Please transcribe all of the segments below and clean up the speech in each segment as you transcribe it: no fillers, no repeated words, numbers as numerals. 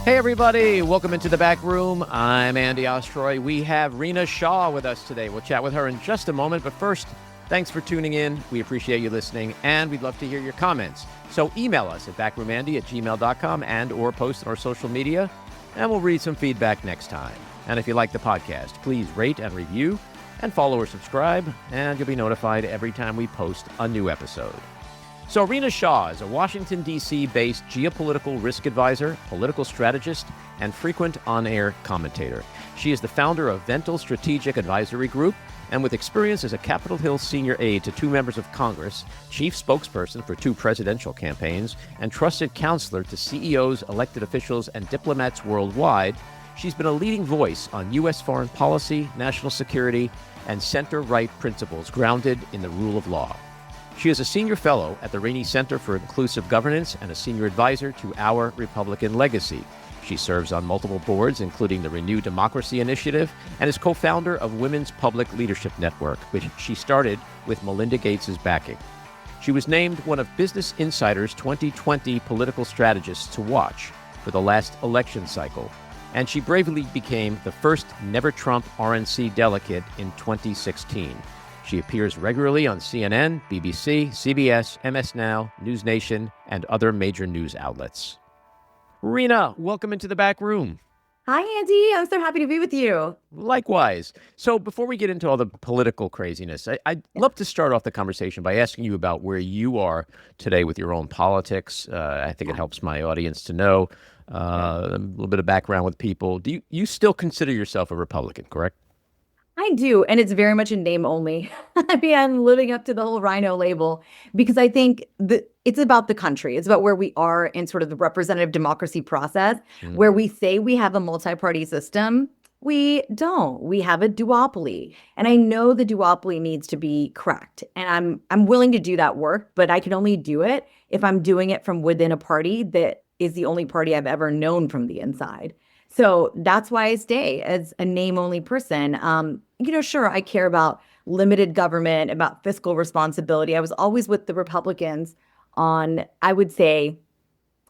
Hey, everybody. Welcome into the back room. I'm Andy Ostroy. We have Rina Shah with us today. We'll chat with her in just a moment. But first, thanks for tuning in. We appreciate you listening, and we'd love to hear your comments. So email us at backroomandy@gmail.com and or post on our social media, and we'll read some feedback next time. And if you like the podcast, please rate and review and follow or subscribe, and you'll be notified every time we post a new episode. So Rina Shah is a Washington, D.C.-based geopolitical risk advisor, political strategist, and frequent on-air commentator. She is the founder of Vental Strategic Advisory Group, and with experience as a Capitol Hill senior aide to 2 members of Congress, chief spokesperson for 2 presidential campaigns, and trusted counselor to CEOs, elected officials, and diplomats worldwide, she's been a leading voice on U.S. foreign policy, national security, and center-right principles grounded in the rule of law. She is a senior fellow at the Rainey Center for Inclusive Governance and a senior advisor to Our Republican Legacy. She serves on multiple boards, including the Renew Democracy Initiative, and is co-founder of Women's Public Leadership Network, which she started with Melinda Gates' backing. She was named one of Business Insider's 2020 political strategists to watch for the last election cycle, and she bravely became the first Never Trump RNC delegate in 2016. She appears regularly on CNN, BBC, CBS, MSNOW, NewsNation, and other major news outlets. Rina, welcome into the back room. Hi, Andy. I'm so happy to be with you. Likewise. So before we get into all the political craziness, I'd love to start off the conversation by asking you about where you are today with your own politics. I think it helps my audience to know a little bit of background with people. Do you still consider yourself a Republican, correct? I do, and it's very much a name only. I mean, I'm living up to the whole RINO label because I think it's about the country. It's about where we are in sort of the representative democracy process, where we say we have a multi-party system. We don't. We have a duopoly. And I know the duopoly needs to be correct. And I'm willing to do that work, but I can only do it if I'm doing it from within a party that is the only party I've ever known from the inside. So that's why I stay as a name-only person. Sure, I care about limited government, about fiscal responsibility. I was always with the Republicans on, I would say,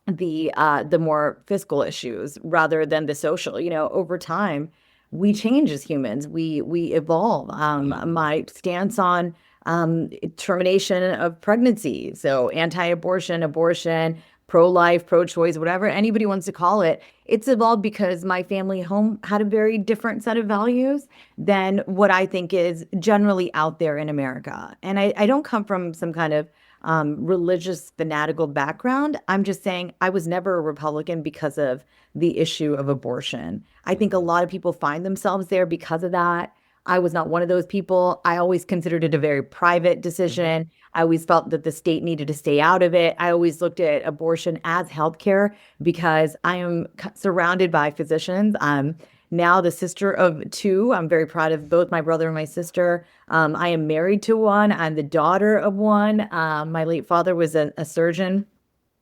the more fiscal issues rather than the social. Over time, we change as humans. We evolve. My stance on termination of pregnancy, so anti-abortion, abortion, pro-life, pro-choice, whatever anybody wants to call it, it's evolved because my family home had a very different set of values than what I think is generally out there in America. And I don't come from some kind of religious fanatical background. I'm just saying I was never a Republican because of the issue of abortion. I think a lot of people find themselves there because of that. I was not one of those people. I always considered it a very private decision. I always felt that the state needed to stay out of it. I always looked at abortion as healthcare because I am surrounded by physicians. I'm now the sister of 2. I'm very proud of both my brother and my sister. I am married to one. I'm the daughter of one. My late father was a surgeon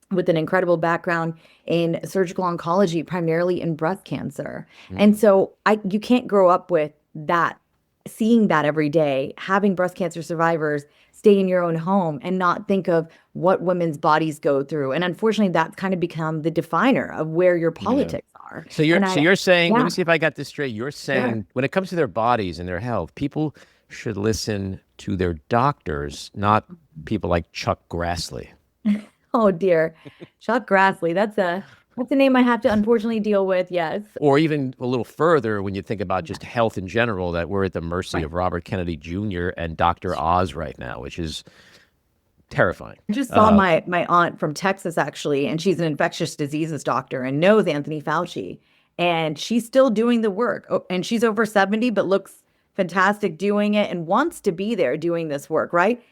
with an incredible background in surgical oncology, primarily in breast cancer. And so you can't grow up with that, seeing that every day, having breast cancer survivors stay in your own home and not think of what women's bodies go through. And unfortunately, that's kind of become the definer of where your politics are. So you're saying, yeah. Let me see if I got this straight. You're saying when it comes to their bodies and their health, people should listen to their doctors, not people like Chuck Grassley. Oh, dear. Chuck Grassley. That's a name I have to unfortunately deal with, yes. Or even a little further when you think about just health in general, that we're at the mercy of Robert Kennedy Jr. and Dr. Oz right now, which is terrifying. I just saw my aunt from Texas, actually, and she's an infectious diseases doctor and knows Anthony Fauci. And she's still doing the work. Oh, and she's over 70, but looks fantastic doing it and wants to be there doing this work, right?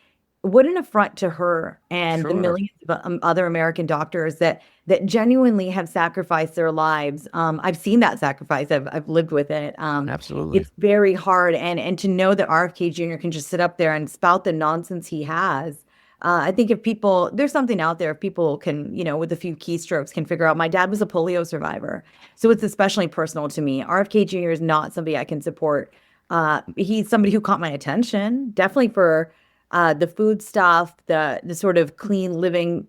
What an affront to her and the millions of other American doctors that genuinely have sacrificed their lives. I've seen that sacrifice. I've lived with it. Absolutely. It's very hard. And to know that RFK Jr. can just sit up there and spout the nonsense he has. I think there's something out there if people can, with a few keystrokes can figure out. My dad was a polio survivor. So it's especially personal to me. RFK Jr. is not somebody I can support. He's somebody who caught my attention, definitely for the food stuff, the sort of clean living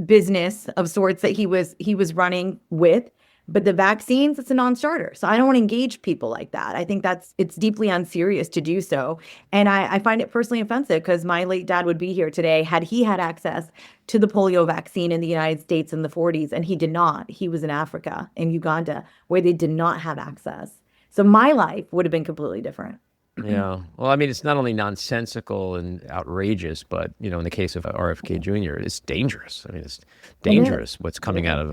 business of sorts that he was running with. But the vaccines, it's a non-starter. So I don't want to engage people like that. I think it's deeply unserious to do so. And I find it personally offensive because my late dad would be here today had he had access to the polio vaccine in the United States in the 40s, and he did not. He was in Africa, in Uganda, where they did not have access. So my life would have been completely different. Yeah. Well, I mean, it's not only nonsensical and outrageous, but, in the case of RFK Jr., it's dangerous. I mean, it's dangerous what's coming out of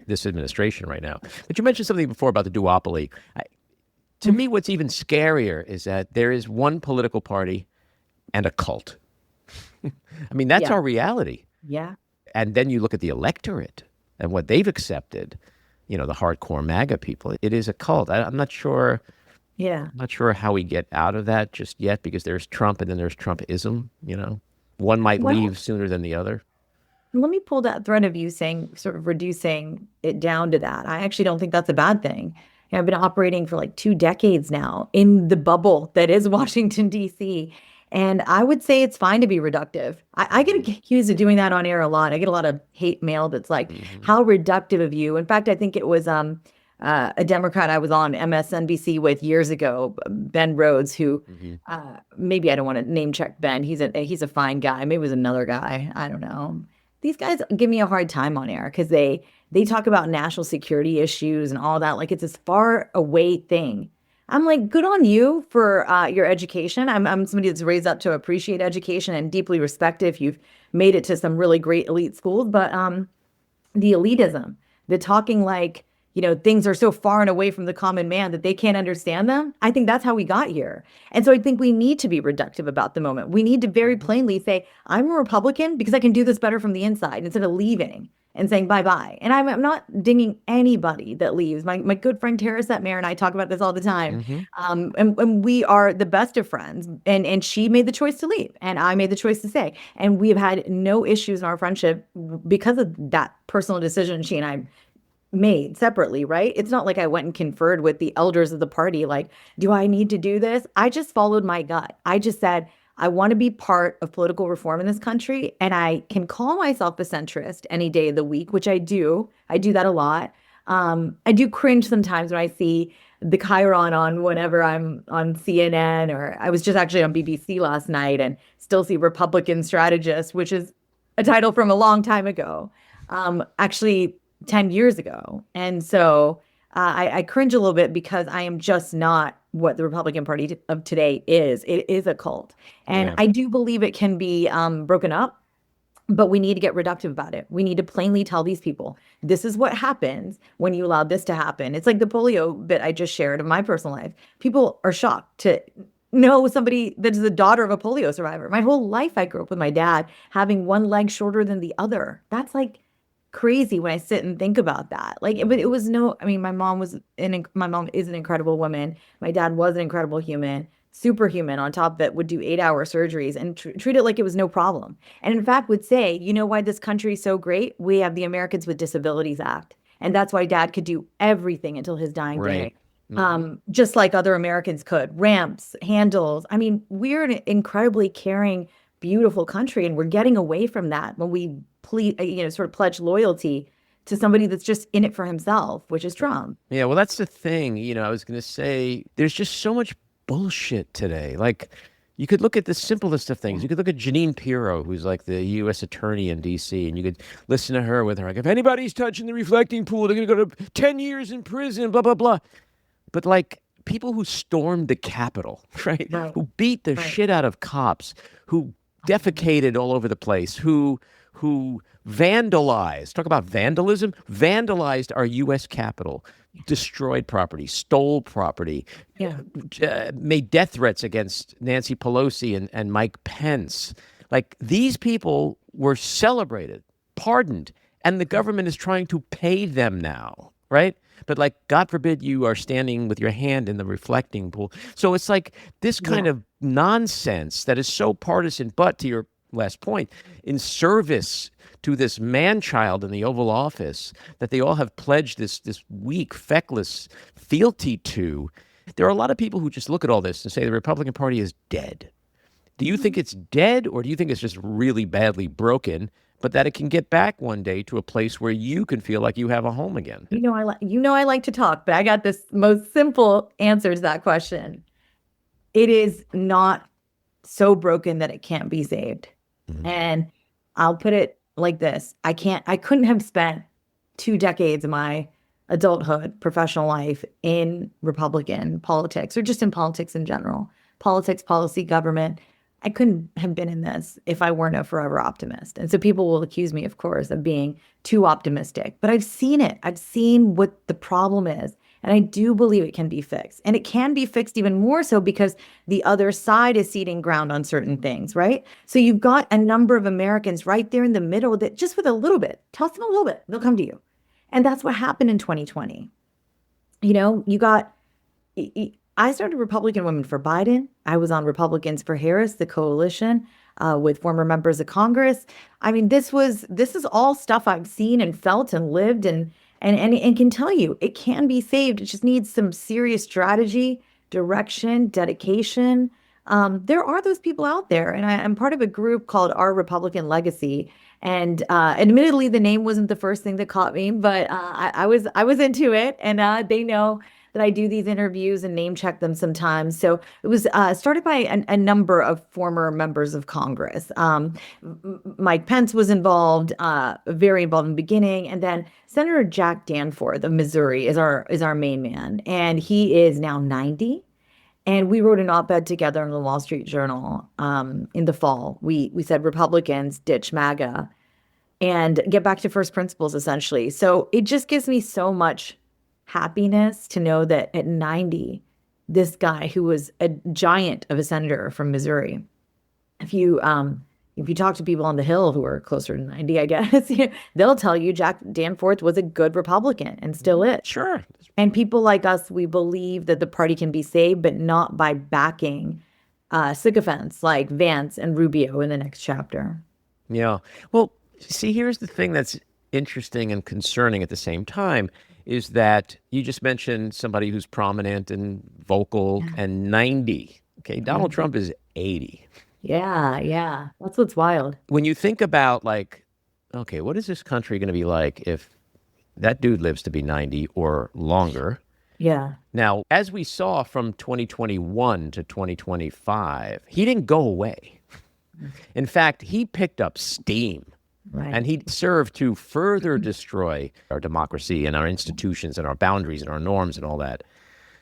this administration right now. But you mentioned something before about the duopoly. To me, what's even scarier is that there is one political party and a cult. I mean, that's our reality. Yeah. And then you look at the electorate and what they've accepted, the hardcore MAGA people. It is a cult. I'm not sure. Yeah. I'm not sure how we get out of that just yet, because there's Trump and then there's Trumpism, One might leave sooner than the other. Let me pull that thread of you saying, sort of reducing it down to that. I actually don't think that's a bad thing. I've been operating for like 2 decades now in the bubble that is Washington, D.C. And I would say it's fine to be reductive. I get accused of doing that on air a lot. I get a lot of hate mail that's like, how reductive of you. In fact, I think it was a Democrat I was on MSNBC with years ago, Ben Rhodes, who maybe I don't want to name check Ben. He's a fine guy. Maybe it was another guy. I don't know. These guys give me a hard time on air because they talk about national security issues and all that like it's this far away thing. I'm like, good on you for your education. I'm somebody that's raised up to appreciate education and deeply respect it if you've made it to some really great elite schools. But the elitism, the talking like, things are so far and away from the common man that they can't understand them. I think that's how we got here. And so I think we need to be reductive about the moment. We need to very plainly say, I'm a Republican because I can do this better from the inside instead of leaving and saying bye-bye. And I'm not dinging anybody that leaves. My good friend Tara Setmayer and I talk about this all the time. And we are the best of friends. And she made the choice to leave. And I made the choice to stay. And we have had no issues in our friendship because of that personal decision she and I made separately, right? It's not like I went and conferred with the elders of the party, like, do I need to do this? I just followed my gut. I just said, I want to be part of political reform in this country, and I can call myself a centrist any day of the week, which I do. I do that a lot. I do cringe sometimes when I see the Chiron on whenever I'm on CNN, or I was just actually on BBC last night and still see Republican strategist, which is a title from a long time ago. Actually, 10 years ago. And so I cringe a little bit because I am just not what the Republican Party of today is. It is a cult. And I do believe it can be broken up, but we need to get reductive about it. We need to plainly tell these people, this is what happens when you allow this to happen. It's like the polio bit I just shared of my personal life. People are shocked to know somebody that is the daughter of a polio survivor. My whole life I grew up with my dad having one leg shorter than the other. That's like crazy when I sit and think about that. Like, but it was my mom is an incredible woman. My dad was an incredible human, superhuman on top of it, would do 8-hour surgeries and treat it like it was no problem. And in fact would say, you know why this country is so great? We have the Americans with Disabilities Act. And that's why dad could do everything until his dying day. Just like other Americans could. Ramps, handles. I mean, we're an incredibly caring, beautiful country, and we're getting away from that when we sort of pledge loyalty to somebody that's just in it for himself, which is Trump. Yeah, well, that's the thing. I was going to say, there's just so much bullshit today. Like, you could look at the simplest of things. You could look at Jeanine Pirro, who's like the U.S. attorney in D.C., and you could listen to her with her, like, if anybody's touching the reflecting pool, they're going to go to 10 years in prison, blah, blah, blah. But, like, people who stormed the Capitol, right? Who beat the shit out of cops, who defecated all over the place, who vandalized, talk about vandalism, vandalized our U.S. Capitol, destroyed property, stole property, made death threats against Nancy Pelosi and Mike Pence. Like, these people were celebrated, pardoned, and the government is trying to pay them now, right? But, like, God forbid you are standing with your hand in the reflecting pool. So it's like this kind of nonsense that is so partisan, but to your last point, in service to this man-child in the Oval Office that they all have pledged this weak, feckless fealty to. There are a lot of people who just look at all this and say the Republican Party is dead. Do you think it's dead, or do you think it's just really badly broken but that it can get back one day to a place where you can feel like you have a home again. I like to talk, but I got this most simple answer to that question. It is not so broken that it can't be saved. Mm-hmm. And I'll put it like this. I couldn't have spent 2 decades of my adulthood, professional life in Republican politics, or just in politics in general, politics, policy, government. I couldn't have been in this if I weren't a forever optimist. And so people will accuse me, of course, of being too optimistic, but I've seen it. I've seen what the problem is. And I do believe it can be fixed. And it can be fixed even more so because the other side is ceding ground on certain things, right? So you've got a number of Americans right there in the middle that just with a little bit, toss them a little bit, they'll come to you. And that's what happened in 2020. I started Republican Women for Biden. I was on Republicans for Harris, the coalition, with former members of Congress. I mean, this is all stuff I've seen and felt and lived and can tell you it can be saved. It just needs some serious strategy, direction, dedication. There are those people out there, and I'm part of a group called Our Republican Legacy. And admittedly, the name wasn't the first thing that caught me, but I was into it, and they know that I do these interviews and name check them sometimes. So it was started by a number of former members of Congress. Mike Pence was involved, very involved in the beginning. And then Senator Jack Danforth of Missouri is our main man. And he is now 90. And we wrote an op-ed together in the Wall Street Journal in the fall. We said Republicans ditch MAGA and get back to first principles, essentially. So it just gives me so much happiness to know that at 90, this guy who was a giant of a senator from Missouri, if you talk to people on the Hill who are closer to 90, I guess, they'll tell you Jack Danforth was a good Republican and still is. Sure. And people like us, we believe that the party can be saved, but not by backing sycophants like Vance and Rubio in the next chapter. Yeah. Well, see, here's the thing that's interesting and concerning at the same time is that you just mentioned somebody who's prominent and vocal and 90. Okay, Donald Trump is 80. Yeah. That's what's wild. When you think about okay, what is this country going to be like if that dude lives to be 90 or longer? Yeah. Now, as we saw from 2021 to 2025, he didn't go away. In fact, he picked up steam. Right. And he served to further destroy our democracy and our institutions and our boundaries and our norms and all that.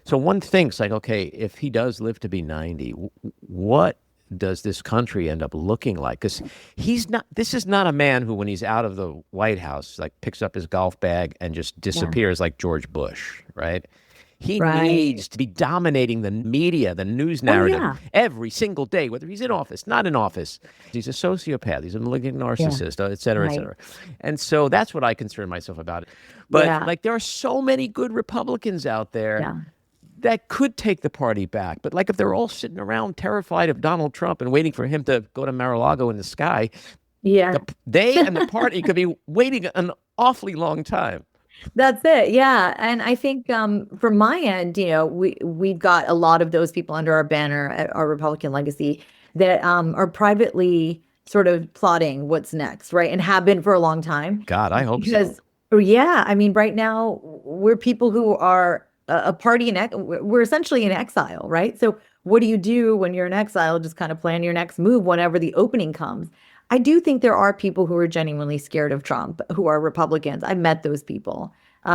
So one thinks okay, if he does live to be 90, what does this country end up looking like? Because this is not a man who, when he's out of the White House, picks up his golf bag and just disappears like George Bush, right? He needs to be dominating the media, the news narrative every single day, whether he's in office, not in office. He's a sociopath. He's a malignant narcissist, et cetera, et cetera. And so that's what I concern myself about. But there are so many good Republicans out there that could take the party back. But if they're all sitting around terrified of Donald Trump and waiting for him to go to Mar-a-Lago in the sky, they and the party could be waiting an awfully long time. That's it. Yeah. And I think from my end, we've got a lot of those people under our banner at Our Republican Legacy that are privately sort of plotting what's next, right? And have been for a long time. God, I hope so. Yeah, I mean, right now we're people who are a party we're essentially in exile, right? So what do you do when you're in exile? Just kind of plan your next move whenever the opening comes. I do think there are people who are genuinely scared of Trump, who are Republicans. I've met those people.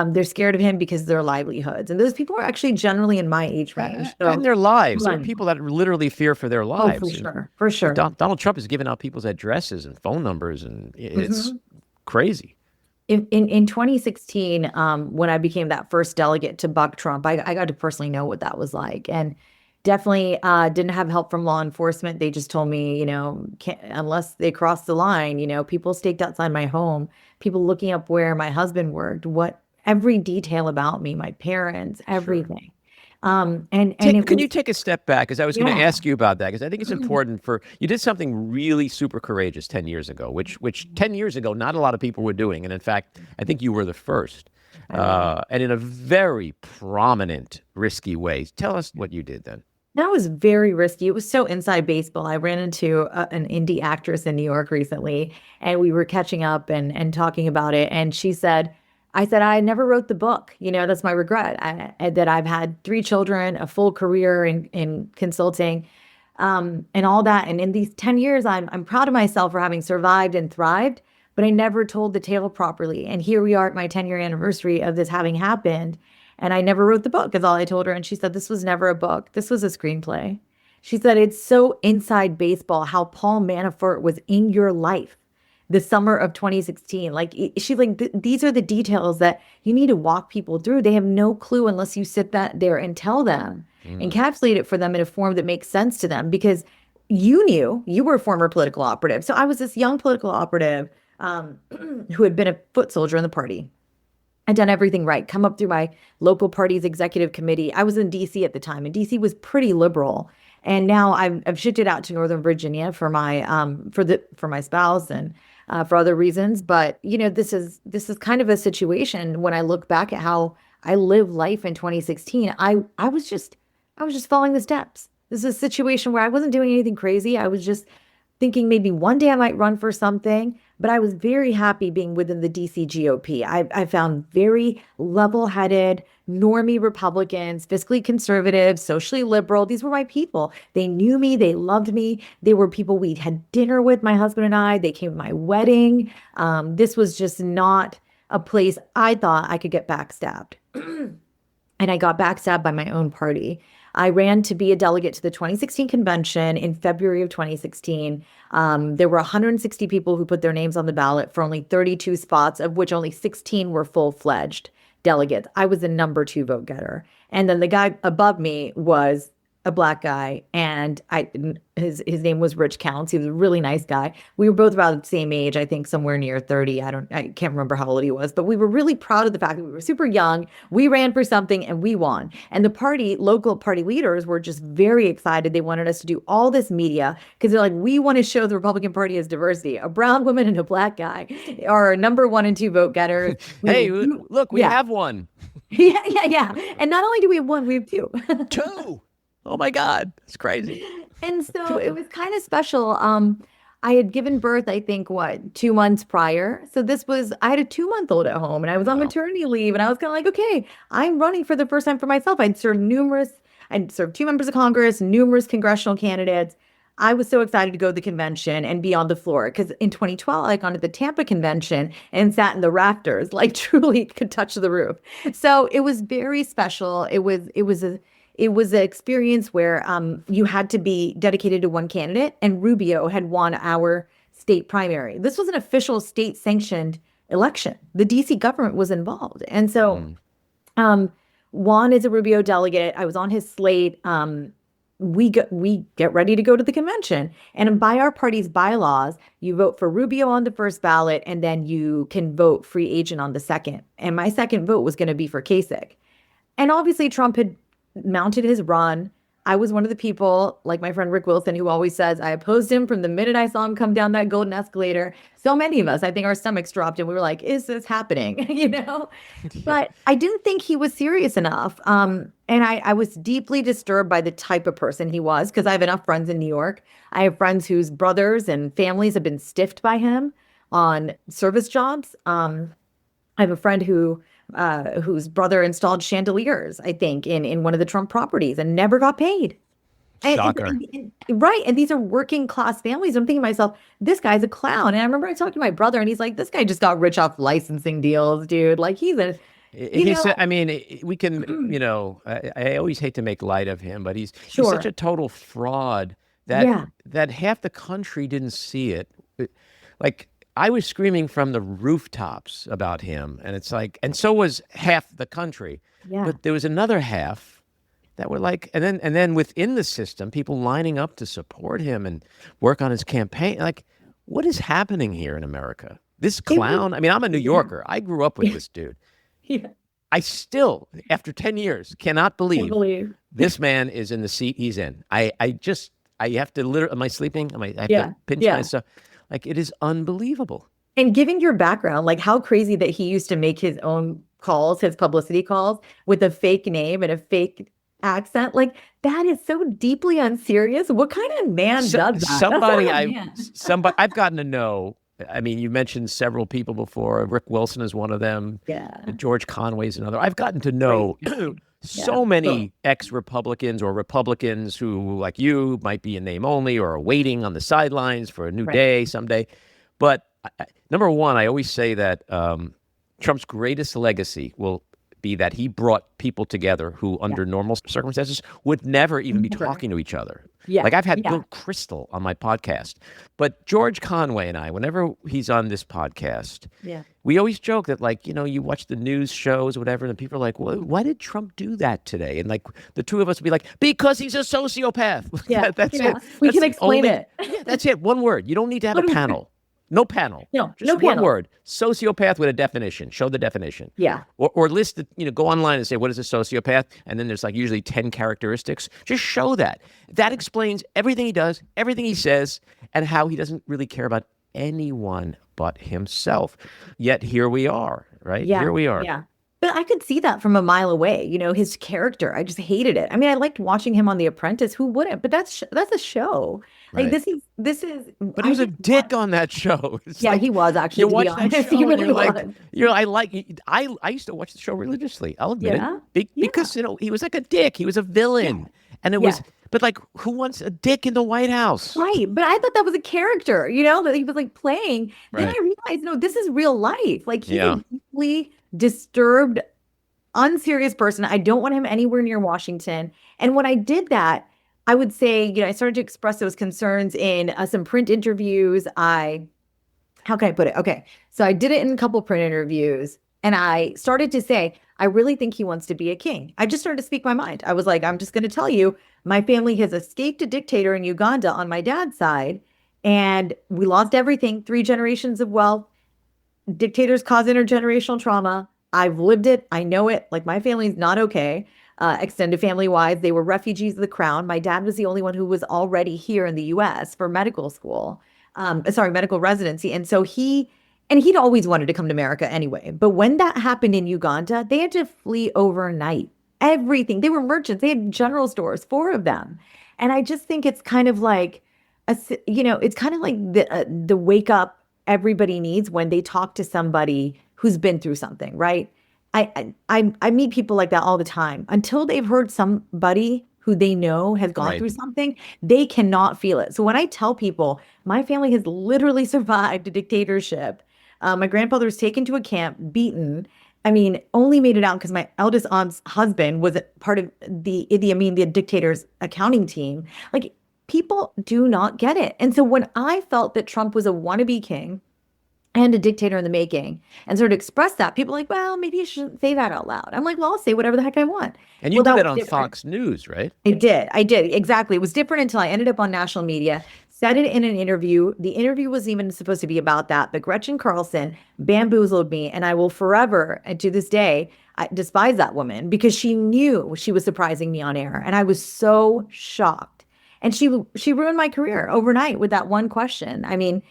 They're scared of him because of their livelihoods. And those people are actually generally in my age range. So, and their lives. There are people that literally fear for their lives. Oh, for sure. Donald Trump has given out people's addresses and phone numbers, and it's crazy. In 2016, when I became that first delegate to buck Trump, I got to personally know what that was like. And definitely didn't have help from law enforcement. They just told me, unless they crossed the line, people staked outside my home, people looking up where my husband worked, every detail about me, my parents, everything. Can you take a step back? Because I was going to ask you about that, because I think it's important you did something really super courageous 10 years ago, which 10 years ago, not a lot of people were doing. And in fact, I think you were the first. And in a very prominent, risky way. Tell us what you did then. That was very risky. It was so inside baseball. I ran into an indie actress in New York recently, and we were catching up and talking about it. And she said, I said, I never wrote the book. That's my regret. That I've had 3 children, a full career in consulting, and all that. And in these 10 years, I'm proud of myself for having survived and thrived, but I never told the tale properly. And here we are at my 10-year anniversary of this having happened. And I never wrote the book, is all I told her. And she said, this was never a book. This was a screenplay. She said, it's so inside baseball how Paul Manafort was in your life the summer of 2016. Like, she's like, these are the details that you need to walk people through. They have no clue unless you sit there and tell them, encapsulate it for them in a form that makes sense to them, because you were a former political operative. So I was this young political operative who had been a foot soldier in the party. I'd done everything right, come up through my local party's executive committee. I was in DC at the time, and DC was pretty liberal. And now I've shifted out to Northern Virginia for my for my spouse and for other reasons. But this is kind of a situation when I look back at how I lived life in 2016. I was just following the steps. This is a situation where I wasn't doing anything crazy. I was just thinking maybe one day I might run for something, but I was very happy being within the DC GOP. I found very level-headed, normie Republicans, fiscally conservative, socially liberal. These were my people. They knew me. They loved me. They were people we had dinner with, my husband and I. They came to my wedding. This was just not a place I thought I could get backstabbed. And I got backstabbed by my own party. I ran to be a delegate to the 2016 convention in February of 2016. There were 160 people who put their names on the ballot for only 32 spots, of which only 16 were full-fledged delegates. I was the number 2 vote getter. And then the guy above me was a Black guy, and his name was Rich Counts. He was a really nice guy. We were both about the same age, I think somewhere near 30. I can't remember how old he was, but we were really proud of the fact that we were super young. We ran for something and we won. And the local party leaders were just very excited. They wanted us to do all this media because they're like, we want to show the Republican Party has diversity. A brown woman and a Black guy are our number 1 and 2 vote getters. Hey, look, we have one. Yeah. And not only do we have one, we have 2. 2. Oh my God, it's crazy. And so it was kind of special. I had given birth, I think, 2 months prior. So I had a 2-month-old at home, and I was on maternity leave, and I was kind of like, okay, I'm running for the first time for myself. I'd served 2 members of Congress, numerous congressional candidates. I was so excited to go to the convention and be on the floor, because in 2012, I gone to the Tampa convention and sat in the rafters, like truly could touch the roof. So it was very special. It was an experience where you had to be dedicated to one candidate, and Rubio had won our state primary. This was an official state-sanctioned election. The DC government was involved. And so Juan is a Rubio delegate. I was on his slate. We get ready to go to the convention. And by our party's bylaws, you vote for Rubio on the first ballot, and then you can vote free agent on the second. And my second vote was going to be for Kasich. And obviously Trump had mounted his run. I was one of the people, like my friend Rick Wilson, who always says, I opposed him from the minute I saw him come down that golden escalator. So many of us, I think our stomachs dropped and we were like, is this happening? But I didn't think he was serious enough. And I was deeply disturbed by the type of person he was, because I have enough friends in New York. I have friends whose brothers and families have been stiffed by him on service jobs. I have a friend whose brother installed chandeliers, I think, in one of the Trump properties and never got paid. Shocker. Right. And these are working class families. I'm thinking to myself, this guy's a clown. And I remember I talked to my brother, and he's like, this guy just got rich off licensing deals, dude. Like, he's a... I mean, we can, I always hate to make light of him, but he's such a total fraud that half the country didn't see it. Like, I was screaming from the rooftops about him, and it's like, and so was half the country. Yeah. But there was another half that were like, and then within the system, people lining up to support him and work on his campaign. Like, what is happening here in America? This clown. I mean, I'm a New Yorker. I grew up with this dude. Yeah. I still, after 10 years, cannot believe this man is in the seat he's in. I have to literally, am I sleeping? I have to pinch myself. Like, it is unbelievable. And given your background, like how crazy that he used to make his own calls, his publicity calls, with a fake name and a fake accent. Like, that is so deeply unserious. What kind of man does that? That's not a man. Somebody I've gotten to know. I mean, you mentioned several people before. Rick Wilson is one of them. Yeah. George Conway's another. I've gotten to know so many ex-Republicans or Republicans who, like you, might be in name only or are waiting on the sidelines for a new day someday. But number one, I always say that Trump's greatest legacy will be that he brought people together who, under normal circumstances, would never even be talking to each other. Yeah. Like, I've had Bill Kristol on my podcast. But George Conway and I, whenever he's on this podcast, we always joke that, like, you watch the news shows or whatever, and people are like, well, why did Trump do that today? And, like, the two of us would be like, because he's a sociopath. Yeah. That's it. We can explain it. Yeah, that's it. One word. You don't need to have a panel. No panel. No, just no one panel. word. Sociopath with a definition. Show the definition. Yeah. Or list the, go online and say, what is a sociopath? And then there's like usually 10 characteristics. Just show that. That explains everything he does, everything he says, and how he doesn't really care about anyone but himself. Yet here we are, right? Yeah. Here we are. Yeah. But I could see that from a mile away. His character. I just hated it. I mean, I liked watching him on The Apprentice. Who wouldn't? But that's a show. Like, Right. this is. But he was a dick on that show. It's Yeah, like, he was actually. you To watch be that honest, show he and really you're like, was. I used to watch the show religiously. I'll admit Yeah? it. Because, he was like a dick. He was a villain. And it was, but like, who wants a dick in the White House? Right. But I thought that was a character, that he was like playing. Then Right. I realized, no, this is real life. Like, he's Yeah. a deeply disturbed, unserious person. I don't want him anywhere near Washington. And when I did that, I would say, I started to express those concerns in some print interviews. How can I put it? Okay. So I did it in a couple print interviews, and I started to say, I really think he wants to be a king. I just started to speak my mind. I was like, I'm just going to tell you, my family has escaped a dictator in Uganda on my dad's side, and we lost everything, 3 generations of wealth. Dictators cause intergenerational trauma. I've lived it. I know it. Like, my family's not okay. Extended family wise, they were refugees of the crown. My dad was the only one who was already here in the US for medical school, medical residency. And so he'd always wanted to come to America anyway. But when that happened in Uganda, they had to flee overnight. Everything. They were merchants. They had general stores, 4 of them. And I just think it's kind of like, it's kind of like the wake up everybody needs when they talk to somebody who's been through something, right? I meet people like that all the time. Until they've heard somebody who they know has gone through something, they cannot feel it. So when I tell people, my family has literally survived a dictatorship. My grandfather was taken to a camp, beaten. I mean, only made it out because my eldest aunt's husband was part of the Idi Amin, the dictator's accounting team. Like, people do not get it. And so when I felt that Trump was a wannabe king and a dictator in the making, and sort of express that, people are like, well, maybe you shouldn't say that out loud. I'm like, well, I'll say whatever the heck I want. And you did it on Fox News, right? I did. Exactly. It was different until I ended up on national media, said it in an interview. The interview was even supposed to be about that, but Gretchen Carlson bamboozled me, and I will forever, and to this day, I despise that woman because she knew she was surprising me on air, and I was so shocked. And she ruined my career overnight with that one question. I mean,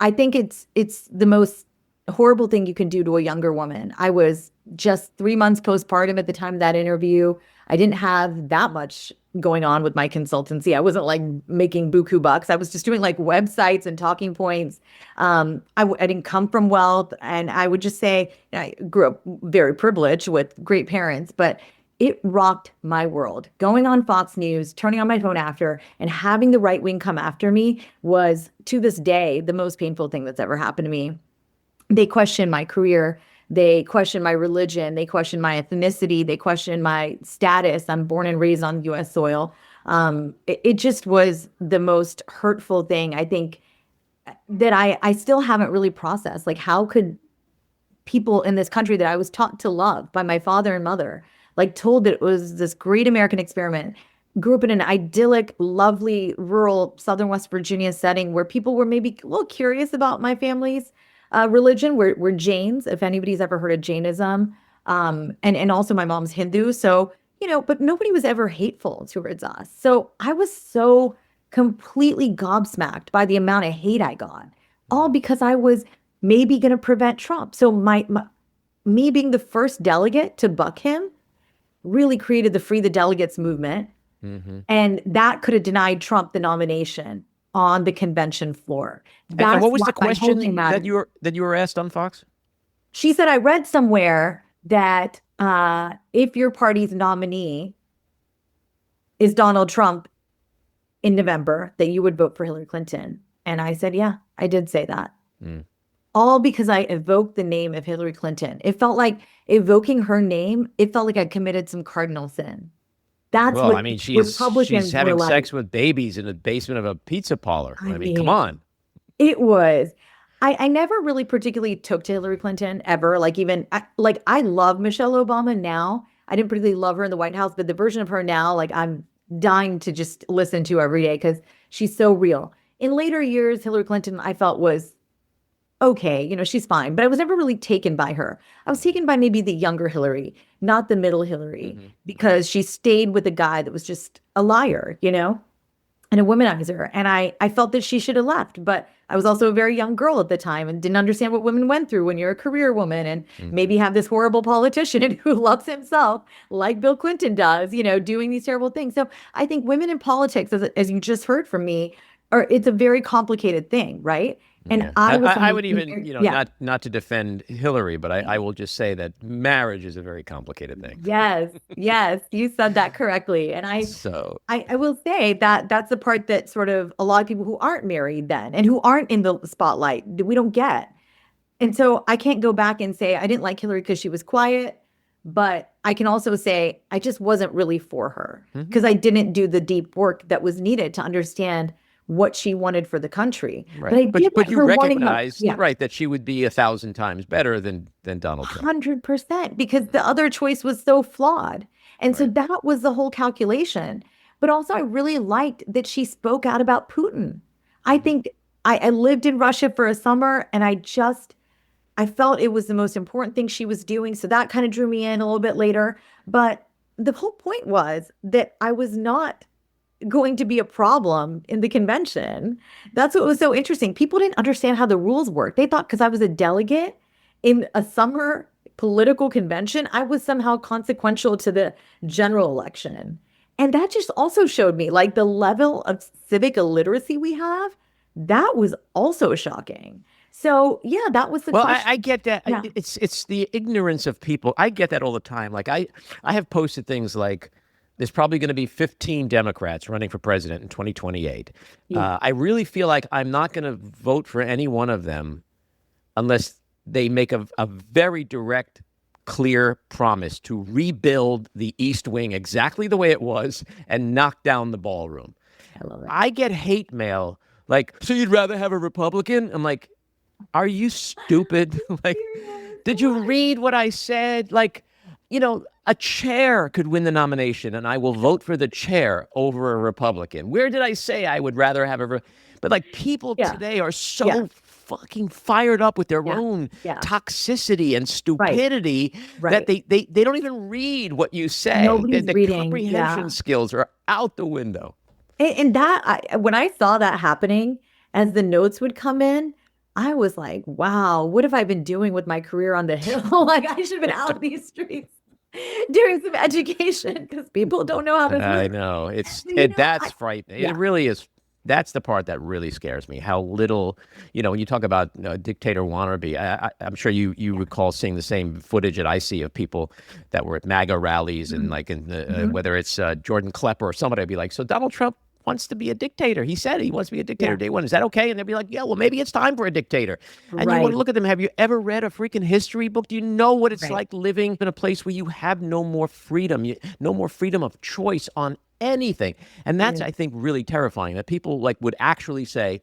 I think it's the most horrible thing you can do to a younger woman. I was just 3 months postpartum at the time of that interview. I didn't have that much going on with my consultancy. I wasn't like making buku bucks. I was just doing like websites and talking points. I didn't come from wealth. And I would just say, I grew up very privileged with great parents, but it rocked my world. Going on Fox News, turning on my phone after, and having the right wing come after me was, to this day, the most painful thing that's ever happened to me. They questioned my career. They questioned my religion. They questioned my ethnicity. They questioned my status. I'm born and raised on U.S. soil. It just was the most hurtful thing, I think, that I still haven't really processed. Like, how could people in this country that I was taught to love by my father and mother, like, told that it was this great American experiment, grew up in an idyllic, lovely, rural Southern West Virginia setting where people were maybe a little curious about my family's religion. We're Jains, if anybody's ever heard of Jainism, and also my mom's Hindu. So, but nobody was ever hateful towards us. So I was so completely gobsmacked by the amount of hate I got, all because I was maybe going to prevent Trump. So me being the first delegate to buck him, really created the Free the Delegates movement. And that could have denied Trump the nomination on the convention floor. And what was the why question that you were asked on Fox? She said, I read somewhere that if your party's nominee is Donald Trump in November, that you would vote for Hillary Clinton. And I said, yeah, I did say that. All because I evoked the name of Hillary Clinton. It felt like evoking her name, it felt like I committed some cardinal sin. That's well, what I mean, Republicans she's having were like. sex with babies in the basement of a pizza parlor. I mean, come on. It was. I never really particularly took to Hillary Clinton ever. Like even I love Michelle Obama now. I didn't particularly love her in the White House, but the version of her now, like I'm dying to just listen to every day because she's so real. In later years, Hillary Clinton, I felt was okay, she's fine, but I was never really taken by her. I was taken by maybe the younger Hillary, not the middle Hillary, because she stayed with a guy that was just a liar, and a womanizer. And I felt that she should have left, but I was also a very young girl at the time and didn't understand what women went through when you're a career woman and maybe have this horrible politician who loves himself like Bill Clinton does, doing these terrible things. So I think women in politics, as you just heard from me, it's a very complicated thing, right? And I would even, not to defend Hillary, but I will just say that marriage is a very complicated thing. Yes, you said that correctly. And I will say that that's the part that sort of a lot of people who aren't married then and who aren't in the spotlight, we don't get. And so I can't go back and say I didn't like Hillary because she was quiet, but I can also say I just wasn't really for her because I didn't do the deep work that was needed to understand what she wanted for the country. Right. But you recognize, right, that she would be 1,000 times better than Donald Trump. 100%, because the other choice was so flawed. And so that was the whole calculation. But also I really liked that she spoke out about Putin. I think I lived in Russia for a summer and I felt it was the most important thing she was doing. So that kind of drew me in a little bit later. But the whole point was that I was not going to be a problem in the convention. That's what was so interesting. People didn't understand how the rules worked. They thought because I was a delegate in a summer political convention, I was somehow consequential to the general election. And that just also showed me like the level of civic illiteracy we have. That was also shocking. So yeah, that was the question. I get that. Yeah. It's the ignorance of people. I get that all the time. Like I have posted things like, there's probably going to be 15 Democrats running for president in 2028. Yeah. I really feel like I'm not going to vote for any one of them unless they make a very direct, clear promise to rebuild the East Wing exactly the way it was and knock down the ballroom. I love it. I get hate mail like, so you'd rather have a Republican? I'm like, are you stupid? Like, did you read what I said? Like, a chair could win the nomination and I will vote for the chair over a Republican. Where did I say I would rather have but like people today are so fucking fired up with their own toxicity and stupidity that they don't even read what you say. Nobody's reading. Comprehension skills are out the window. And when I saw that happening, as the notes would come in, I was like, wow, what have I been doing with my career on the Hill? Like I should have been out of these streets doing some education because people don't know how to. I know that's frightening. It really is. That's the part that really scares me. How little, when you talk about dictator wannabe, I'm sure you recall seeing the same footage that I see of people that were at MAGA rallies and like whether it's Jordan Klepper or somebody, I'd be like, so Donald Trump wants to be a dictator. He said he wants to be a dictator day one. Is that okay? And they'd be like, yeah, well, maybe it's time for a dictator. And you want to look at them. Have you ever read a freaking history book? Do you know what it's like living in a place where you have no more freedom, no more freedom of choice on anything? And that's, I think, really terrifying that people like would actually say,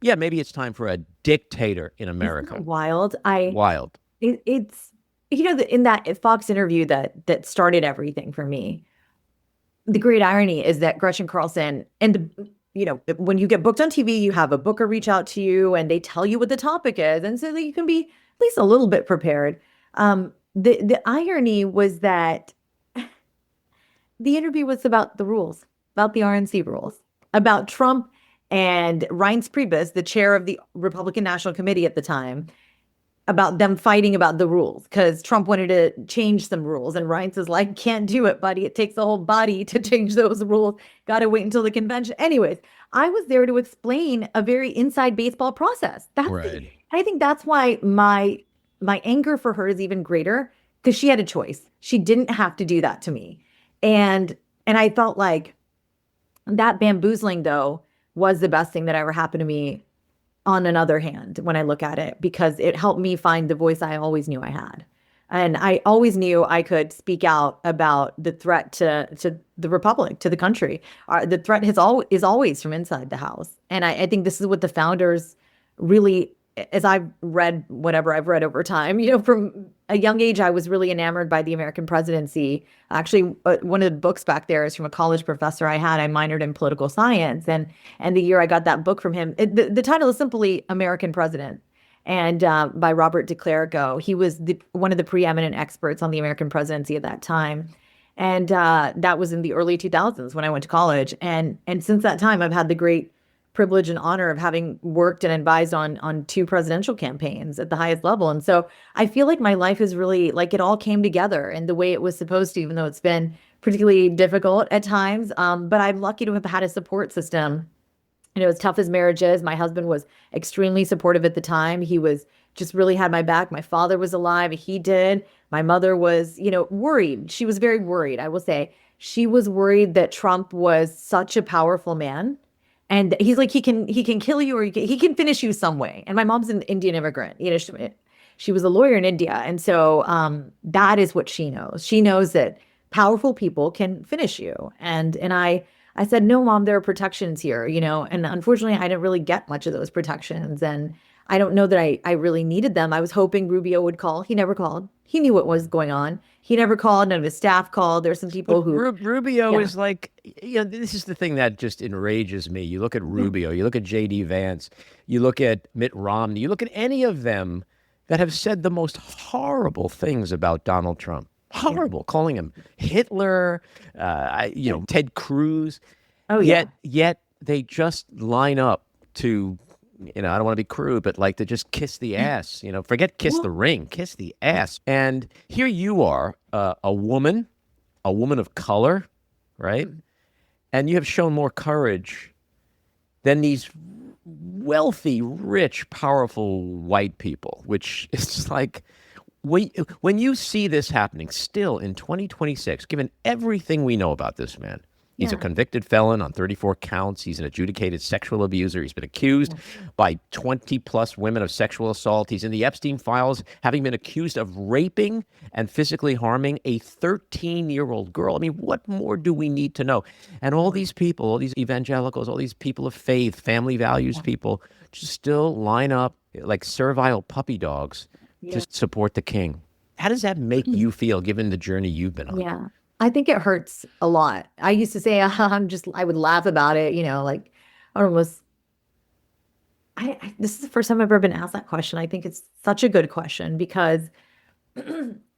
yeah, maybe it's time for a dictator in America. Isn't that wild? Wild. It's, in that Fox interview that started everything for me, the great irony is that Gretchen Carlson and when you get booked on TV, you have a booker reach out to you and they tell you what the topic is. And so that you can be at least a little bit prepared. The irony was that the interview was about the rules, about the RNC rules, about Trump and Reince Priebus, the chair of the Republican National Committee at the time, about them fighting about the rules because Trump wanted to change some rules. And Reince is like, can't do it, buddy. It takes a whole body to change those rules. Got to wait until the convention. Anyways, I was there to explain a very inside baseball process. Right. I think that's why my anger for her is even greater because she had a choice. She didn't have to do that to me. And I felt like that bamboozling, though, was the best thing that ever happened to me on another hand when I look at it, because it helped me find the voice I always knew I had. And I always knew I could speak out about the threat to the republic, to the country. The threat is always from inside the house. And I think this is what the founders really, as I've read whatever I've read over time, from a young age, I was really enamored by the American presidency. Actually, one of the books back there is from a college professor I had. I minored in political science. And the year I got that book from him, the title is simply American President, and by Robert de Clerico. He was one of the preeminent experts on the American presidency at that time. And that was in the early 2000s when I went to college. And since that time, I've had the great privilege and honor of having worked and advised on 2 presidential campaigns at the highest level. And so I feel like my life is really like it all came together in the way it was supposed to, even though it's been particularly difficult at times. But I'm lucky to have had a support system. As tough as marriage is, my husband was extremely supportive at the time. He was just really had my back. My father was alive. He did. My mother was, worried. She was very worried. I will say she was worried that Trump was such a powerful man. And he's like, he can kill you, or he can finish you some way. And my mom's an Indian immigrant. She was a lawyer in India. And so that is what she knows. She knows that powerful people can finish you. And I said, no, Mom, there are protections here, and unfortunately, I didn't really get much of those protections. And I don't know that I really needed them. I was hoping Rubio would call. He never called. He knew what was going on. He never called. None of his staff called. There's some people who... Rubio is like, this is the thing that just enrages me. You look at Rubio, you look at J.D. Vance, you look at Mitt Romney, you look at any of them that have said the most horrible things about Donald Trump. Horrible, calling him Hitler, Ted Cruz. Oh, yeah. Yet they just line up to... I don't want to be crude, but like to just kiss the ass, forget kiss the ring, kiss the ass. And here you are, a woman of color, right? And you have shown more courage than these wealthy, rich, powerful white people, which is just like, when you see this happening still in 2026, given everything we know about this man, he's a convicted felon on 34 counts. He's an adjudicated sexual abuser. He's been accused by 20 plus women of sexual assault. He's in the Epstein files, having been accused of raping and physically harming a 13-year-old girl. I mean, what more do we need to know? And all these people, all these evangelicals, all these people of faith, family values people, just still line up like servile puppy dogs to support the king. How does that make you feel, given the journey you've been on? Yeah. I think it hurts a lot. I used to say, I would laugh about it, like almost, this is the first time I've ever been asked that question. I think it's such a good question because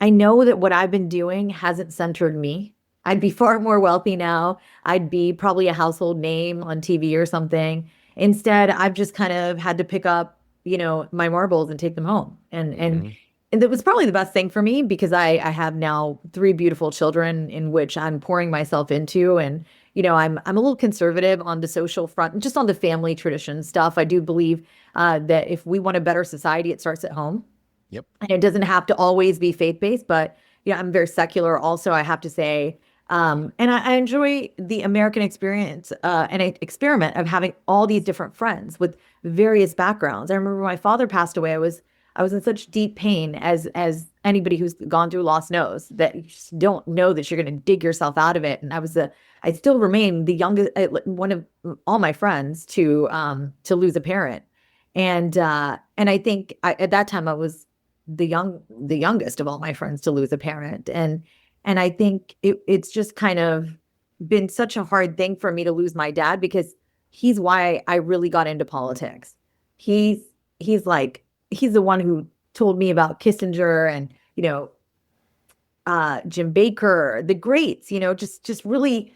I know that what I've been doing hasn't centered me. I'd be far more wealthy now. I'd be probably a household name on TV or something. Instead, I've just kind of had to pick up, my marbles and take them home. And it was probably the best thing for me because I have now 3 beautiful children in which I'm pouring myself into. And, I'm a little conservative on the social front, just on the family tradition stuff. I do believe that if we want a better society, it starts at home. Yep. And it doesn't have to always be faith-based, but, I'm very secular also, I have to say. And I enjoy the American experience and experiment of having all these different friends with various backgrounds. I remember when my father passed away, I was in such deep pain, as anybody who's gone through loss knows, that you just don't know that you're going to dig yourself out of it. And I still remain the youngest, one of all my friends to lose a parent. And I think at that time I was the youngest of all my friends to lose a parent. And I think it's just kind of been such a hard thing for me to lose my dad, because he's why I really got into politics. He's the one who told me about Kissinger and, Jim Baker, the greats, just really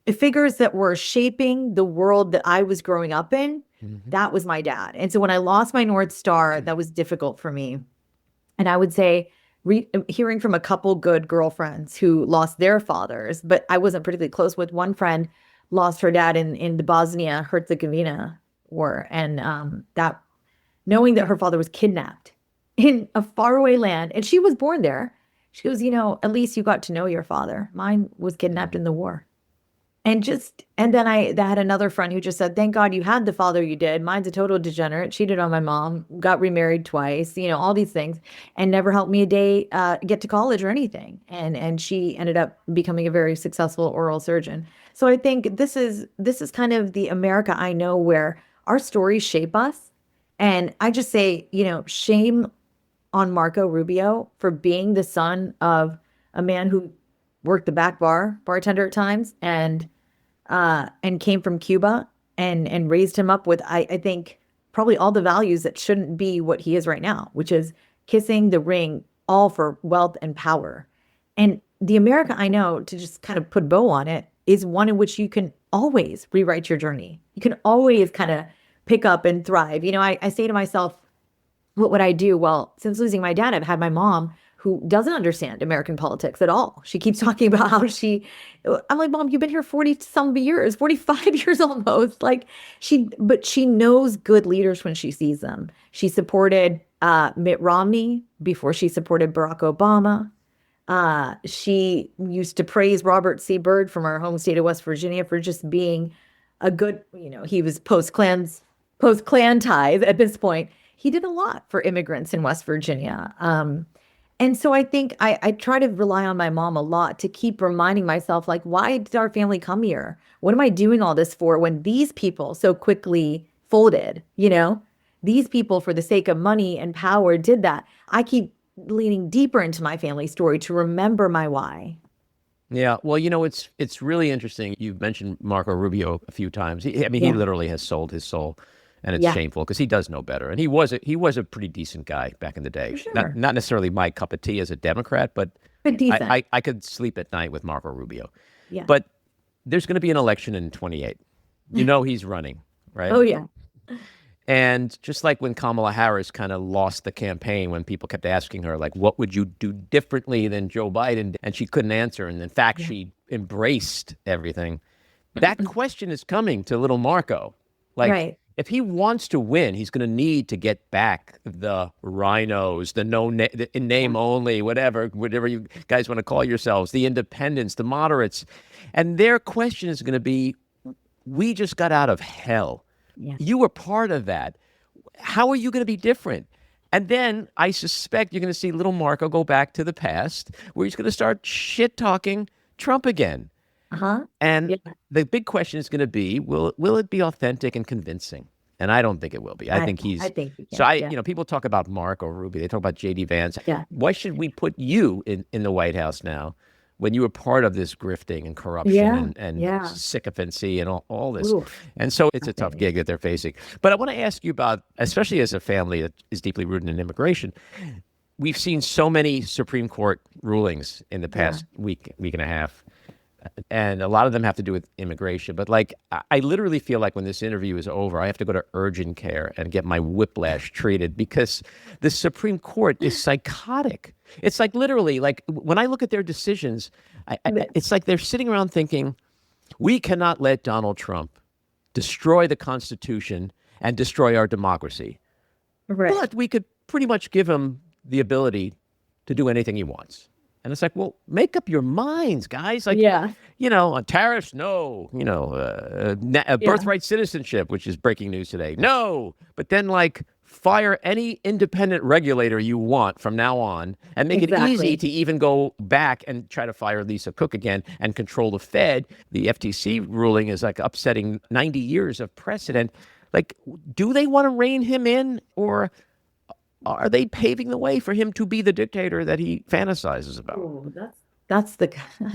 figures that were shaping the world that I was growing up in. That was my dad. And so when I lost my North Star, that was difficult for me. And I would say, hearing from a couple good girlfriends who lost their fathers, but I wasn't particularly close with. One friend lost her dad in the Bosnia Herzegovina war, and that knowing that her father was kidnapped in a faraway land, and she was born there. She goes, at least you got to know your father. Mine was kidnapped in the war. And then I had another friend who just said, thank God you had the father you did. Mine's a total degenerate, cheated on my mom, got remarried twice, all these things, and never helped me a day get to college or anything. And she ended up becoming a very successful oral surgeon. So I think this is kind of the America I know, where our stories shape us. And I just say, shame on Marco Rubio for being the son of a man who worked the back bartender at times, and came from Cuba and raised him up with, I think, probably all the values that shouldn't be what he is right now, which is kissing the ring, all for wealth and power. And the America I know, to just kind of put a bow on it, is one in which you can always rewrite your journey. You can always kind of pick up and thrive. I say to myself, what would I do? Well, since losing my dad, I've had my mom, who doesn't understand American politics at all. She keeps talking about how I'm like, Mom, you've been here 40 some years, 45 years almost. But she knows good leaders when she sees them. She supported Mitt Romney before she supported Barack Obama. She used to praise Robert C. Byrd from our home state of West Virginia for just being a good, he was post-Klan ties at this point. He did a lot for immigrants in West Virginia. And so I think I try to rely on my mom a lot to keep reminding myself, why did our family come here? What am I doing all this for when these people so quickly folded? These people, for the sake of money and power, did that. I keep leaning deeper into my family story to remember my why. Yeah, well, it's really interesting. You've mentioned Marco Rubio a few times. He literally has sold his soul. And it's shameful because he does know better. And he was a pretty decent guy back in the day. Sure. Not necessarily my cup of tea as a Democrat, but decent. I could sleep at night with Marco Rubio. Yeah. But there's going to be an election in 28. He's running, right? Oh, yeah. And just like when Kamala Harris kind of lost the campaign, when people kept asking her, what would you do differently than Joe Biden? And she couldn't answer. And in fact, she embraced everything. That question is coming to little Marco. Right. If he wants to win, he's going to need to get back the RINOs, the in name only, whatever you guys want to call yourselves, the independents, the moderates. And their question is going to be, we just got out of hell. Yeah. You were part of that. How are you going to be different? And then I suspect you're going to see little Marco go back to the past, where he's going to start shit-talking Trump again. Uh-huh. And the big question is going to be, will it be authentic and convincing? And I don't think it will be. I think he can. So people talk about Marco Rubio. They talk about J.D. Vance. Yeah. Why should we put you in the White House now when you were part of this grifting and corruption and sycophancy and all this? Ooh. And so it's a tough gig that they're facing. But I want to ask you about, especially as a family that is deeply rooted in immigration, we've seen so many Supreme Court rulings in the past week and a half. And a lot of them have to do with immigration. But I literally feel like when this interview is over, I have to go to urgent care and get my whiplash treated because the Supreme Court is psychotic. It's literally when I look at their decisions, it's like they're sitting around thinking, we cannot let Donald Trump destroy the Constitution and destroy our democracy. Right. But we could pretty much give him the ability to do anything he wants. And it's well, make up your minds, guys. On tariffs, no. Birthright citizenship, which is breaking news today, no. But then, fire any independent regulator you want from now on and make it easy to even go back and try to fire Lisa Cook again and control the Fed. The FTC ruling is upsetting 90 years of precedent. Do they want to rein him in, or are they paving the way for him to be the dictator that he fantasizes about? Ooh, I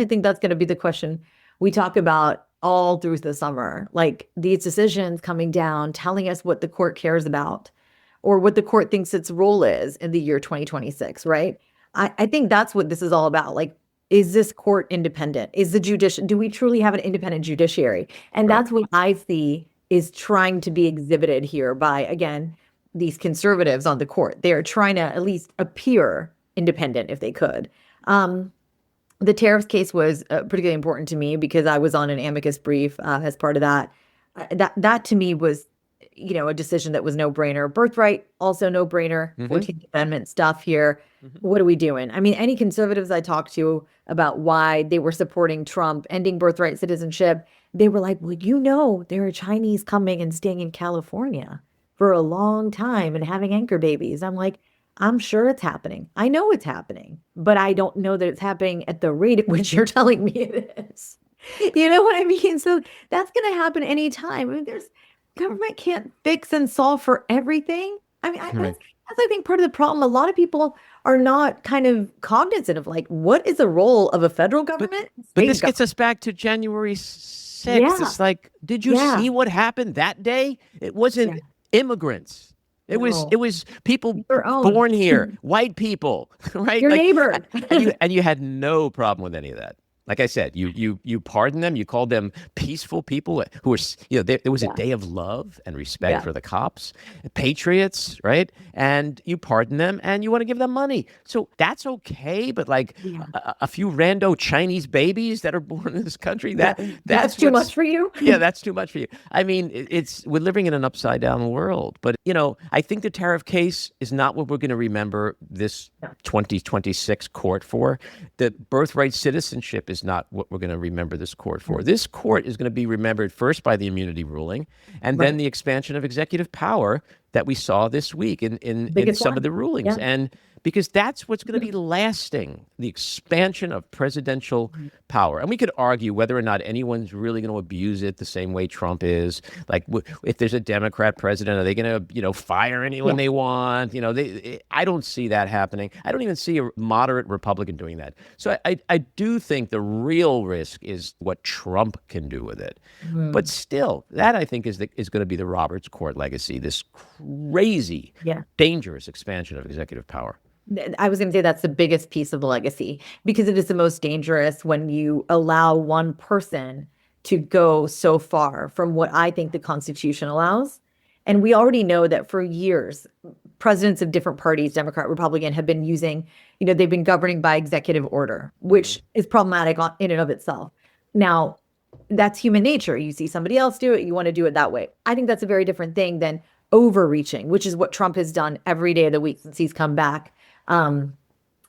think that's going to be the question we talk about all through the summer. These decisions coming down, telling us what the court cares about or what the court thinks its role is in the year 2026, right? I think that's what this is all about. Is this court independent? Do we truly have an independent judiciary? And that's what I see is trying to be exhibited here by, again, these conservatives on the court. They are trying to at least appear independent if they could. The tariffs case was particularly important to me because I was on an amicus brief as part of that. That to me was, a decision that was no brainer. Birthright, also no brainer. 14th Amendment stuff here. What are we doing? I mean, any conservatives I talked to about why they were supporting Trump ending birthright citizenship, they were like, well, there are Chinese coming and staying in California for a long time and having anchor babies. I'm like, I'm sure it's happening. I know it's happening, but I don't know that it's happening at the rate at which you're telling me it is. You know what I mean? So that's going to happen anytime. I mean, government can't fix and solve for everything. I mean, that's I think part of the problem. A lot of people are not kind of cognizant of like, what is the role of a federal government? But this gets us back to January 6th. Yeah. It's like, did you see what happened that day? It wasn't immigrants. It was people born here, white people, right? Your neighbor. and you had no problem with any of that. Like I said, you pardoned them. You called them peaceful people who were, there was a day of love and respect for the cops, patriots, right? And you pardon them and you want to give them money. So that's okay. But like a few rando Chinese babies that are born in this country, that's too much for you. Yeah, that's too much for you. I mean, we're living in an upside down world. But, I think the tariff case is not what we're going to remember this 2026 court for. The birthright citizenship is not what we're going to remember this court for. This court is going to be remembered first by the immunity ruling and then the expansion of executive power that we saw this week in some of the rulings. And because that's what's going to be lasting, the expansion of presidential power. And we could argue whether or not anyone's really going to abuse it the same way Trump is. Like, if there's a Democrat president, are they going to, fire anyone they want? I don't see that happening. I don't even see a moderate Republican doing that. So I do think the real risk is what Trump can do with it. But still, that I think is going to be the Roberts Court legacy, this crazy, dangerous expansion of executive power. I was going to say that's the biggest piece of the legacy because it is the most dangerous when you allow one person to go so far from what I think the Constitution allows. And we already know that for years, presidents of different parties, Democrat, Republican, have been using, they've been governing by executive order, which is problematic in and of itself. Now, that's human nature. You see somebody else do it, you want to do it that way. I think that's a very different thing than overreaching, which is what Trump has done every day of the week since he's come back. And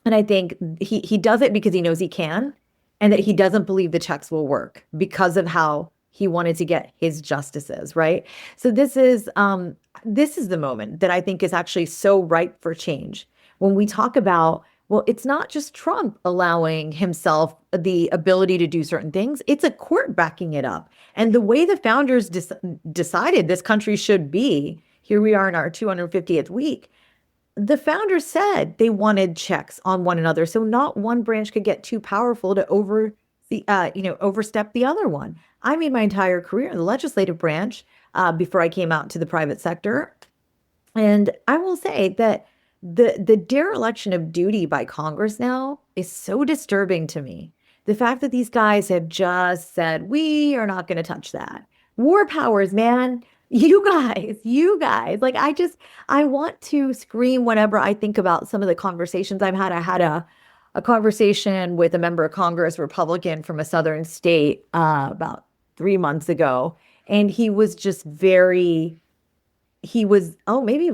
I think he does it because he knows he can, and that he doesn't believe the checks will work because of how he wanted to get his justices, right? So this is the moment that I think is actually so ripe for change. When we talk about, well, it's not just Trump allowing himself the ability to do certain things, it's a court backing it up. And the way the founders decided this country should be, here we are in our 250th week, the founders said they wanted checks on one another, so not one branch could get too powerful to overstep the other one. I made my entire career in the legislative branch before I came out to the private sector, and I will say that the dereliction of duty by Congress now is so disturbing to me. The fact that these guys have just said we are not going to touch that. War powers, man. You guys, like I want to scream whenever I think about some of the conversations I've had. I had a conversation with a member of Congress, Republican from a southern state about 3 months ago. And he was just maybe it was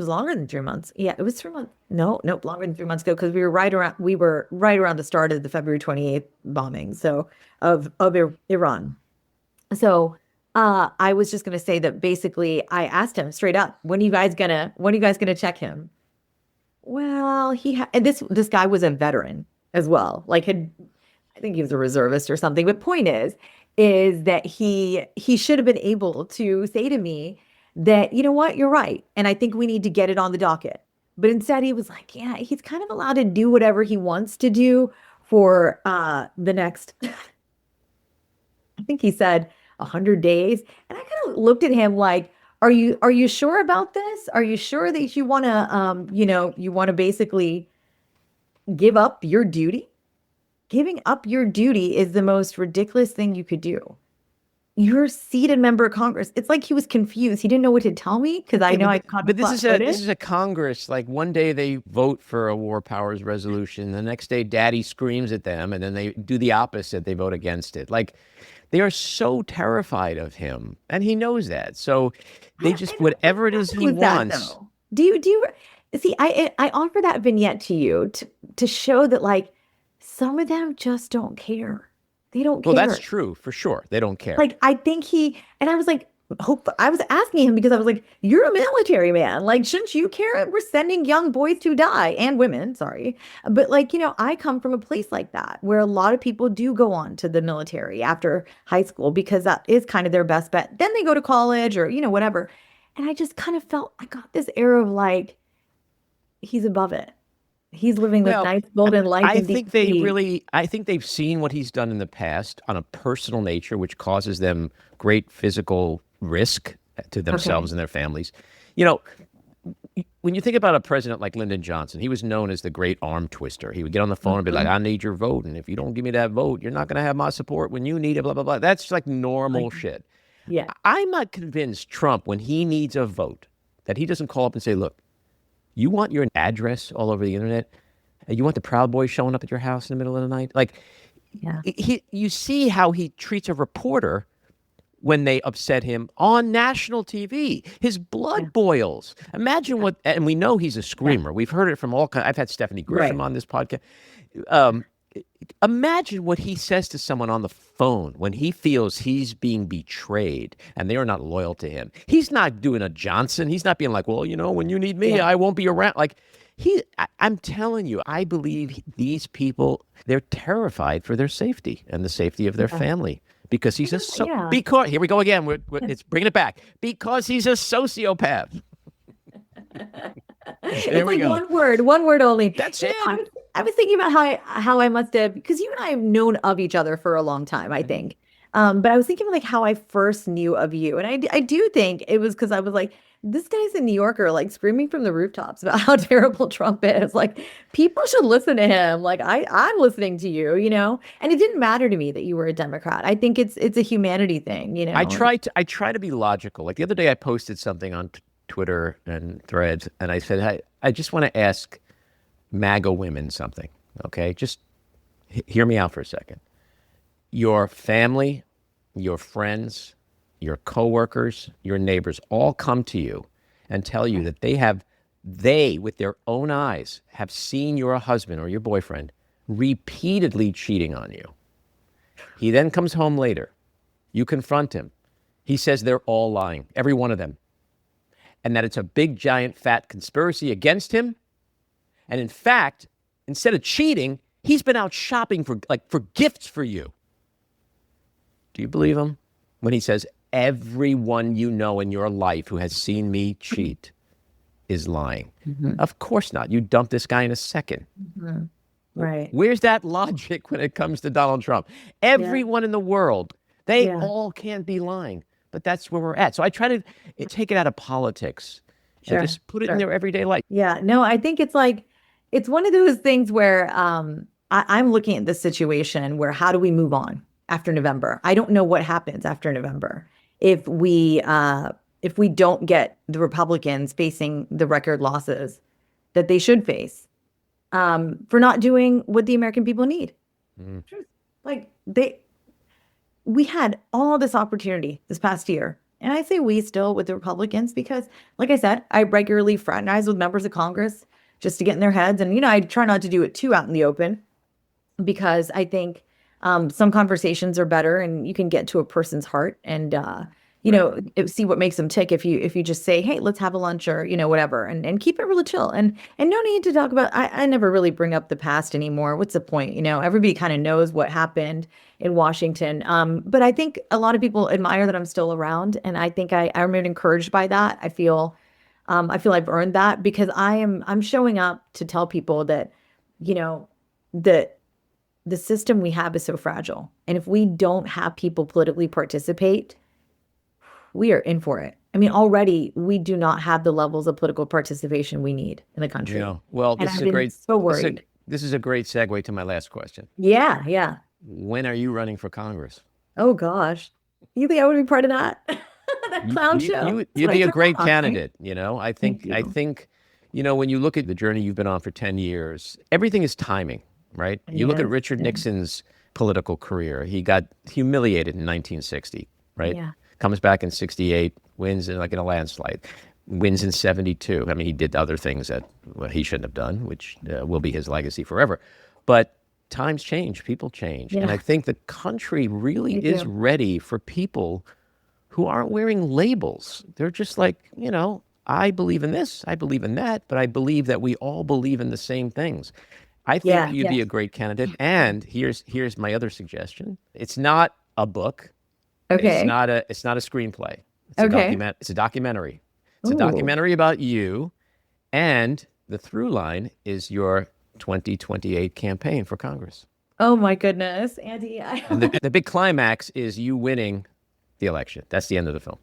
longer than 3 months. Yeah, it was 3 months. No, longer than 3 months ago, because we were right around the start of the February 28th bombing, so of Iran. So I was just going to say that basically I asked him straight up, when are you guys gonna check him? Well, and this guy was a veteran as well. I think he was a reservist or something. But point is that he should have been able to say to me that, you know what, you're right. And I think we need to get it on the docket. But instead he was like, yeah, he's kind of allowed to do whatever he wants to do for the next, I think he said 100 days. And I kind of looked at him like, are you sure about this? Are you sure that you want to basically give up your duty? Giving up your duty is the most ridiculous thing you could do. you're a seated member of Congress. It's like he was confused. He didn't know what to tell me because I know I caught But this is a Congress. Like one day they vote for a war powers resolution, the next day Daddy screams at them, and then they do the opposite. They vote against it. Like they are so terrified of him, and he knows that. So they just whatever it is he wants. Do you see? I offer that vignette to you to show that like some of them just don't care. They don't care. Well, that's true for sure. They don't care. Like I think and I was like, I was asking him because I was like, you're a military man. Like, shouldn't you care? We're sending young boys to die and women, sorry. But like, I come from a place like that where a lot of people do go on to the military after high school because that is kind of their best bet. Then they go to college or, whatever. And I just kind of felt I got this air of like, he's above it. He's living this nice golden life. I think they've seen what he's done in the past on a personal nature, which causes them great physical risk to themselves and their families. When you think about a president like Lyndon Johnson, he was known as the great arm twister. He would get on the phone and be like, I need your vote. And if you don't give me that vote, you're not going to have my support when you need it, blah, blah, blah. That's like normal shit. Yeah. I'm not convinced Trump, when he needs a vote, that he doesn't call up and say, look, you want your address all over the internet? You want the Proud Boys showing up at your house in the middle of the night? Like, you see how he treats a reporter when they upset him on national TV. His blood boils. Imagine and we know he's a screamer. We've heard it from all kinds. I've had Stephanie Grisham on this podcast. Imagine what he says to someone on the phone when he feels he's being betrayed and they are not loyal to him. He's not doing a Johnson. He's not being like, well, when you need me, I won't be around. Like I'm telling you, I believe these people, they're terrified for their safety and the safety of their family because he's because here we go again. It's bringing it back because he's a sociopath. There we go. One word only. That's it. I was thinking about how I must have, because you and I have known of each other for a long time, I think. But I was thinking like how I first knew of you. And I do think it was because I was like, this guy's a New Yorker, like screaming from the rooftops about how terrible Trump is. Like people should listen to him. Like I'm listening to you, and it didn't matter to me that you were a Democrat. I think it's a humanity thing, I try to be logical. Like the other day I posted something on Twitter and Threads, and I said, I just want to ask MAGA women something, okay? Just hear me out for a second. Your family, your friends, your coworkers, your neighbors all come to you and tell you that they, with their own eyes, have seen your husband or your boyfriend repeatedly cheating on you. He then comes home later. You confront him. He says they're all lying, every one of them, and that it's a big, giant, fat conspiracy against him. And in fact, instead of cheating, he's been out shopping for gifts for you. Do you believe him when he says everyone you know in your life who has seen me cheat is lying? Mm-hmm. Of course not. You dump this guy in a second. Mm-hmm. Right. Where's that logic when it comes to Donald Trump? Everyone in the world, they all can't be lying. But that's where we're at. So I try to take it out of politics and just put it in their everyday life. Yeah. No, I think it's like, it's one of those things where I'm looking at this situation where how do we move on after November? I don't know what happens after November if we don't get the Republicans facing the record losses that they should face for not doing what the American people need. Mm. Like we had all this opportunity this past year. And I say we still with the Republicans because, like I said, I regularly fraternize with members of Congress just to get in their heads. And, I try not to do it too out in the open because I think some conversations are better and you can get to a person's heart and, see what makes them tick if you just say, hey, let's have a lunch or, whatever and keep it really chill. And no need to talk about, I never really bring up the past anymore. What's the point? Everybody kind of knows what happened in Washington. But I think a lot of people admire that I'm still around. And I think I remain encouraged by that. I feel I've earned that because I'm showing up to tell people that, that the system we have is so fragile. And if we don't have people politically participate, we are in for it. I mean, already we do not have the levels of political participation we need in the country. Yeah. Well, this is This is a great segue to my last question. Yeah. When are you running for Congress? Oh gosh. You think I would be part of that? That clown show? You'd be a great That's what I candidate. I Thank think, when you look at the journey you've been on for 10 years, everything is timing, right? You look at Yes, Richard yeah. Nixon's political career. He got humiliated in 1960, right? Yeah. Comes back in 68, wins in a landslide, wins in 72. I mean, he did other things that he shouldn't have done, which will be his legacy forever. But times change, people change. And Yeah. I think the country really Me is too. ready for people who aren't wearing labels. They're just like, I believe in this, I believe in that, but I believe that we all believe in the same things. I think Yeah. you'd Yeah. be a great candidate. And here's my other suggestion. It's not a book. Okay. It's not a screenplay. Okay. It's a documentary. It's a Ooh. documentary about you, and the through line is your 2028 campaign for Congress. Oh my goodness, Andy. And the big climax is you winning the election. That's the end of the film.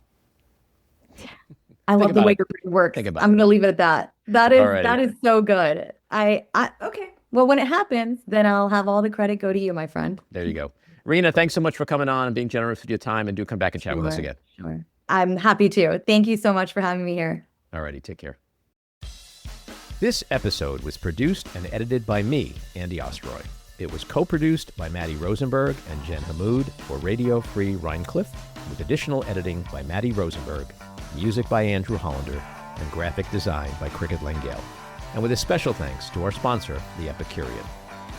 I love the about way it. your brain works. Think about I'm it. going to leave it at that. Alrighty. That is so good. Okay. Well, when it happens, then I'll have all the credit go to you, my friend. There you go. Rina, thanks so much for coming on and being generous with your time, and do come back and chat with us again. Sure. I'm happy to. Thank you so much for having me here. Alrighty, take care. This episode was produced and edited by me, Andy Ostroy. It was co-produced by Maddie Rosenberg and Jen Hammoud for Radio Free Rhinecliff, with additional editing by Maddie Rosenberg, music by Andrew Hollander, and graphic design by Cricket Langell. And with a special thanks to our sponsor, The Epicurean.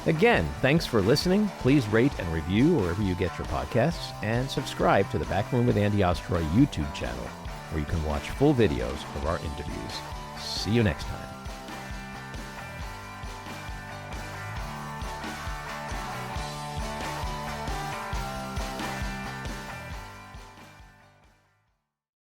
Again, thanks for listening. Please rate and review wherever you get your podcasts, and subscribe to the Backroom with Andy Ostroy YouTube channel, where you can watch full videos of our interviews. See you next time.